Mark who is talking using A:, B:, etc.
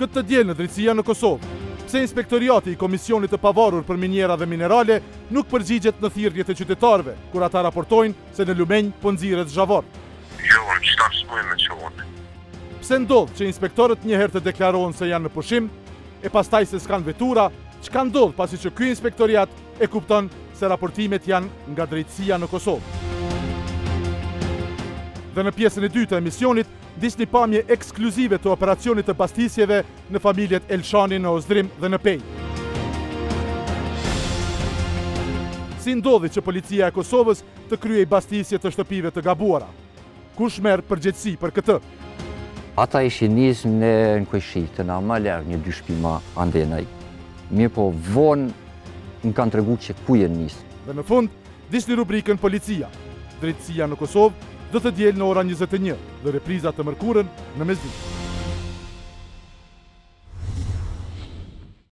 A: Këtë të diel në drejtësia në Kosovë, pse inspektoriati i Komisionit të Pavarur për Minjera dhe Minerale nuk përgjigjet në thirrjet e qytetarëve, kur ata raportojnë se në Lumenj po nxirret zhavor. Pse ndodh që inspektorët njëherë të deklarohen se janë në pushim, e pastaj se s'kan vetura, çka ndodh pasi që ky inspektoriat e kupton se raportimet janë nga drejtësia në Kosovë. Dhe në pjesën e dytë të emisionit, disni pamje ekskluzive të operacionit të bastisjeve në familjet Elshani në Ozdrim dhe në Pej. Si ndodhi që policia e Kosovës të kryej bastisje të shtëpive të gabuara? Kush merr përgjegjësi për këtë?
B: Ata ishin nisë në Kojshi, të na më larg një 2 shtëpi më andenaj. Mirë po vonë më kanë treguar që ku janë nisë.
A: Dhe në fund, disni rubrikën Policia, drejtësia në Kosovë, do të diel në ora 21 dhe reprizat të mërkurën në mesditë.